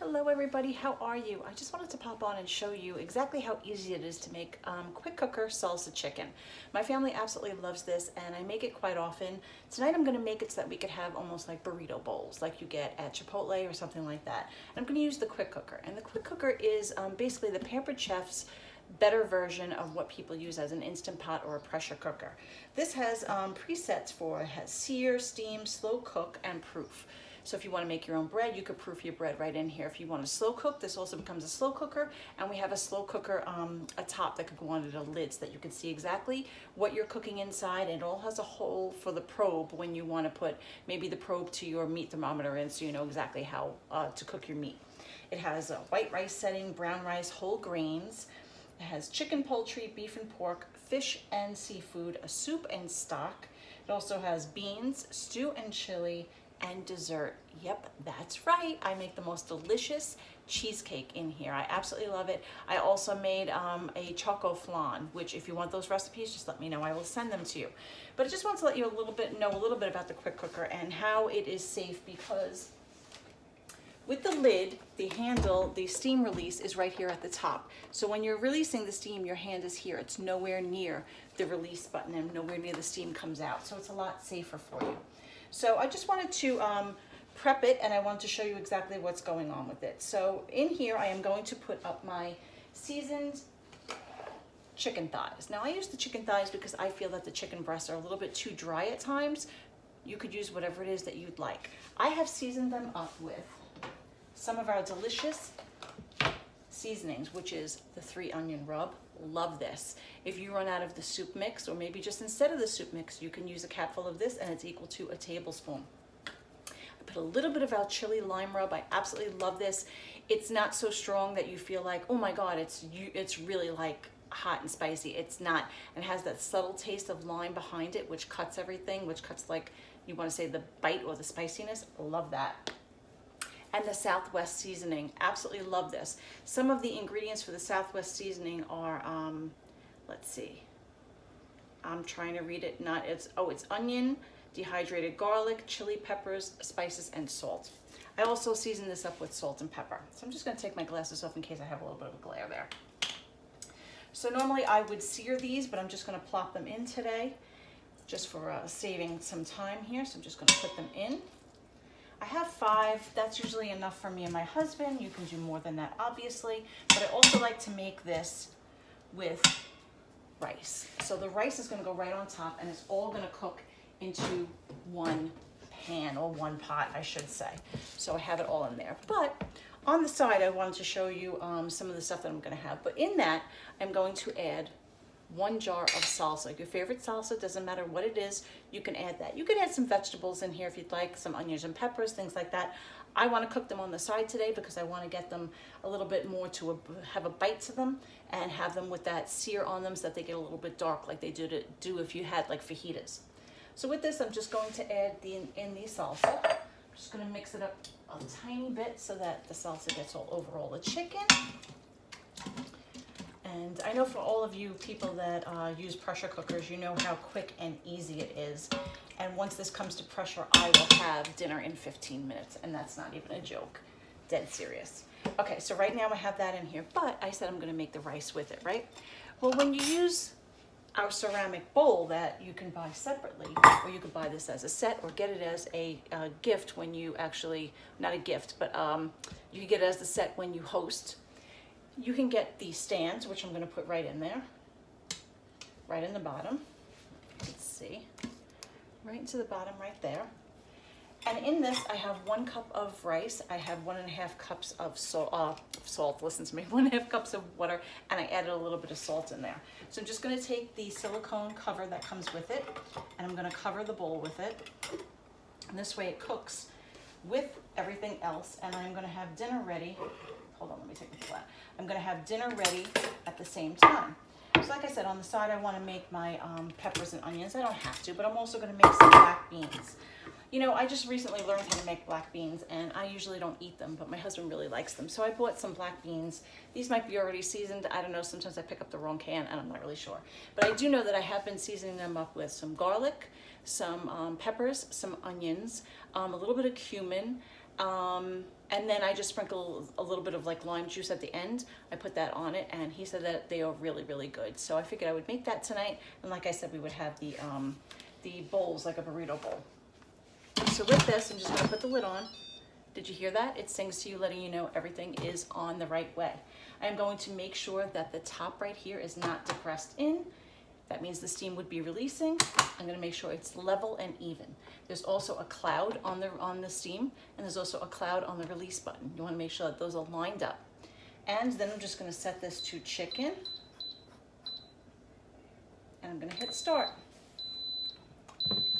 Hello everybody, how are you? I just wanted to pop on and show you exactly how easy it is to make quick cooker salsa chicken. My family absolutely loves this and I make it quite often. Tonight I'm going to make it so that we could have almost like burrito bowls like you get at Chipotle or something like that. And I'm going to use the quick cooker. And the quick cooker is basically the Pampered Chef's better version of what people use as an Instant Pot or a pressure cooker. This has presets for it has sear, steam, slow cook, and proof. So if you want to make your own bread, you could proof your bread right in here. If you want to slow cook, this also becomes a slow cooker. And we have a slow cooker, a top that could go under the lid so that you can see exactly what you're cooking inside. And it all has a hole for the probe when you want to put maybe the probe to your meat thermometer in so you know exactly how to cook your meat. It has a white rice setting, brown rice, whole grains. It has chicken, poultry, beef and pork, fish and seafood, a soup and stock. It also has beans, stew and chili, and dessert. Yep, that's right. I make the most delicious cheesecake in here. I absolutely love it. I also made a choco flan, which if you want those recipes, just let me know. I will send them to you. But I just want to let you know a little bit about the quick cooker and how it is safe, because with the lid, the handle, the steam release is right here at the top. So when you're releasing the steam, your hand is here. It's nowhere near the release button and nowhere near the steam comes out. So it's a lot safer for you. So I just wanted to prep it, and I wanted to show you exactly what's going on with it. So in here, I am going to put up my seasoned chicken thighs. Now I use the chicken thighs because I feel that the chicken breasts are a little bit too dry at times. You could use whatever it is that you'd like. I have seasoned them up with some of our delicious seasonings, which is the 3 onion rub. Love this. If you run out of the soup mix, or maybe just instead of the soup mix, you can use a capful of this and it's equal to a tablespoon. I put a little bit of our chili lime rub. I absolutely love this. It's not so strong that you feel like, oh my God, it's really like hot and spicy. It's not. And it has that subtle taste of lime behind it, which cuts everything, which cuts, like, you want to say, the bite or the spiciness. Love that. And the Southwest seasoning, absolutely love this. Some of the ingredients for the Southwest seasoning are, let's see, I'm trying to read it. It's onion, dehydrated garlic, chili peppers, spices, and salt. I also season this up with salt and pepper. So I'm just gonna take my glasses off in case I have a little bit of a glare there. So normally I would sear these, but I'm just gonna plop them in today, just for saving some time here. So I'm just gonna put them in. I have 5, that's usually enough for me and my husband. You can do more than that, obviously, but I also like to make this with rice. So the rice is gonna go right on top and it's all gonna cook into one pan, or one pot, I should say. So I have it all in there. But on the side, I wanted to show you some of the stuff that I'm gonna have. But in that, I'm going to add 1 jar of salsa. Your favorite salsa, doesn't matter what it is, you can add that. You can add some vegetables in here if you'd like, some onions and peppers, things like that. I want to cook them on the side today because I want to get them a little bit more to have a bite to them and have them with that sear on them so that they get a little bit dark like they do if you had like fajitas. So with this, I'm just going to add the salsa. I'm just going to mix it up a tiny bit so that the salsa gets all over all the chicken. And I know for all of you people that use pressure cookers, you know how quick and easy it is. And once this comes to pressure, I will have dinner in 15 minutes. And that's not even a joke. Dead serious. Okay, so right now I have that in here. But I said I'm going to make the rice with it, right? Well, when you use our ceramic bowl that you can buy separately, or you could buy this as a set or get it as a gift when you actually, not a gift, but you can get it as the set when you host. You can get the stands, which I'm going to put right in there, right in the bottom. Let's see, right into the bottom right there. And in this, I have 1 cup of rice. I have 1.5 cups of salt, listen to me, 1.5 cups of water, and I added a little bit of salt in there. So I'm just going to take the silicone cover that comes with it, and I'm going to cover the bowl with it. And this way it cooks with everything else, and I'm going to have dinner ready. Hold on, let me take the flat. I'm going to have dinner ready at the same time. So like I said, on the side, I want to make my peppers and onions. I don't have to, but I'm also going to make some black beans. You know, I just recently learned how to make black beans, and I usually don't eat them, but my husband really likes them. So I bought some black beans. These might be already seasoned. I don't know. Sometimes I pick up the wrong can, and I'm not really sure. But I do know that I have been seasoning them up with some garlic, some peppers, some onions, a little bit of cumin, And then I just sprinkle a little bit of like lime juice at the end. I put that on it, and he said that they are really, really good. So I figured I would make that tonight. And like I said, we would have the bowls, like a burrito bowl. So with this, I'm just gonna put the lid on. Did you hear that? It sings to you, letting you know everything is on the right way. I am going to make sure that the top right here is not depressed in. That means the steam would be releasing. I'm gonna make sure it's level and even. There's also a cloud on the steam, and there's also a cloud on the release button. You wanna make sure that those are lined up. And then I'm just gonna set this to chicken, and I'm gonna hit start.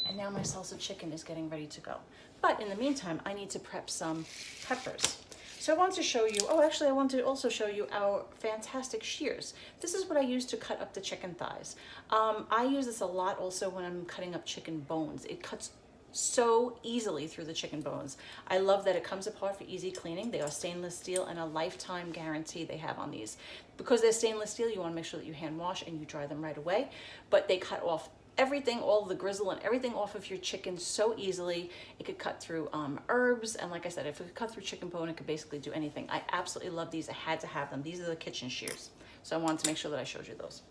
And now my salsa chicken is getting ready to go. But in the meantime, I need to prep some peppers. So I want to show you, oh, actually I want to also show you our fantastic shears. This is what I use to cut up the chicken thighs. I use this a lot also when I'm cutting up chicken bones. It cuts so easily through the chicken bones. I love that it comes apart for easy cleaning. They are stainless steel, and a lifetime guarantee they have on these. Because they're stainless steel, you want to make sure that you hand wash and you dry them right away, but they cut off everything, all the grizzle and everything off of your chicken so easily. It could cut through herbs, and like I said, if it could cut through chicken bone, it could basically do anything. I absolutely love these. I had to have them. These are the kitchen shears, so I wanted to make sure that I showed you those.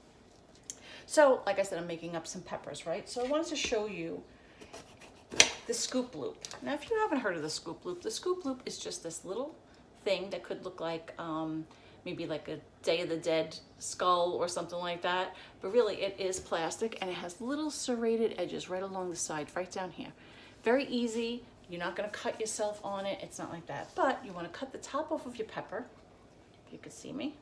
So like I said, I'm making up some peppers, right? So I wanted to show you the scoop loop. Now, if you haven't heard of the scoop loop is just this little thing that could look like maybe like a Day of the Dead skull or something like that. But really it is plastic, and it has little serrated edges right along the side, right down here. Very easy. You're not gonna cut yourself on it. It's not like that. But you wanna cut the top off of your pepper. If you could see me,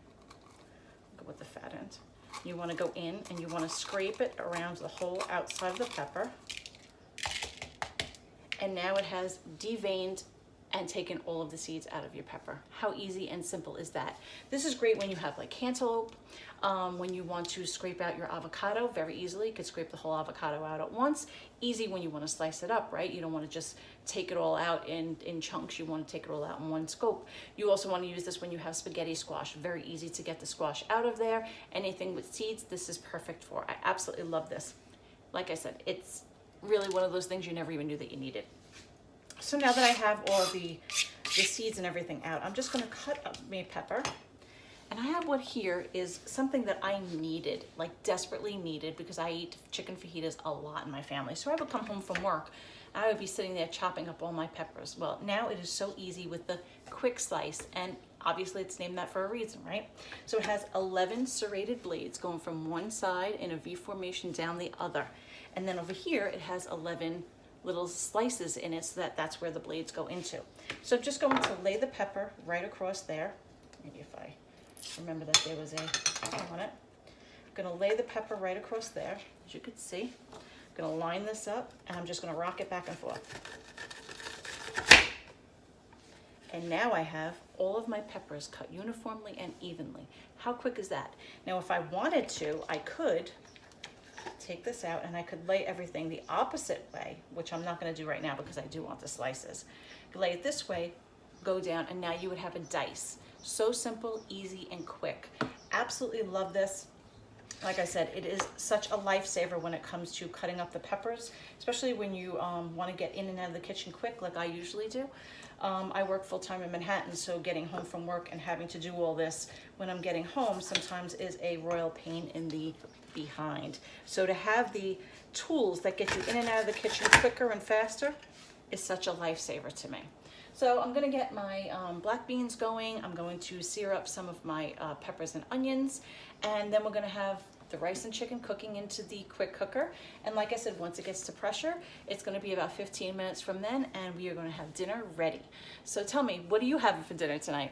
go with the fat end. You wanna go in and you wanna scrape it around the whole outside of the pepper. And now it has deveined and taken all of the seeds out of your pepper. How easy and simple is that? This is great when you have like cantaloupe, when you want to scrape out your avocado very easily. You could scrape the whole avocado out at once. Easy when you want to slice it up, right? You don't want to just take it all out in chunks. You want to take it all out in one scoop. You also want to use this when you have spaghetti squash. Very easy to get the squash out of there. Anything with seeds, this is perfect for. I absolutely love this. Like I said, it's really one of those things you never even knew that you needed. So now that I have all the seeds and everything out, I'm just gonna cut up my pepper. And I have what here is something that I needed, like desperately needed, because I eat chicken fajitas a lot in my family. So I would come home from work, I would be sitting there chopping up all my peppers. Well, now it is so easy with the quick slice, and obviously it's named that for a reason, right? So it has 11 serrated blades going from one side in a V formation down the other. And then over here, it has 11 little slices in it, so that's where the blades go into. So I'm just going to lay the pepper right across there. Maybe if I remember that there was a on it. I'm gonna lay the pepper right across there, as you can see. I'm gonna line this up, and I'm just gonna rock it back and forth. And now I have all of my peppers cut uniformly and evenly. How quick is that? Now, if I wanted to, I could take this out and I could lay everything the opposite way, which I'm not going to do right now because I do want the slices. Lay it this way, go down, and now you would have a dice. So simple, easy, and quick. Absolutely love this. Like I said, it is such a lifesaver when it comes to cutting up the peppers, especially when you want to get in and out of the kitchen quick like I usually do. I work full-time in Manhattan, so getting home from work and having to do all this when I'm getting home sometimes is a royal pain in the behind. So to have the tools that get you in and out of the kitchen quicker and faster is such a lifesaver to me. So I'm gonna get my black beans going. I'm going to sear up some of my peppers and onions, and then we're gonna have the rice and chicken cooking into the quick cooker. And like I said, once it gets to pressure, it's gonna be about 15 minutes from then, and we are gonna have dinner ready. So tell me, what are you having for dinner tonight?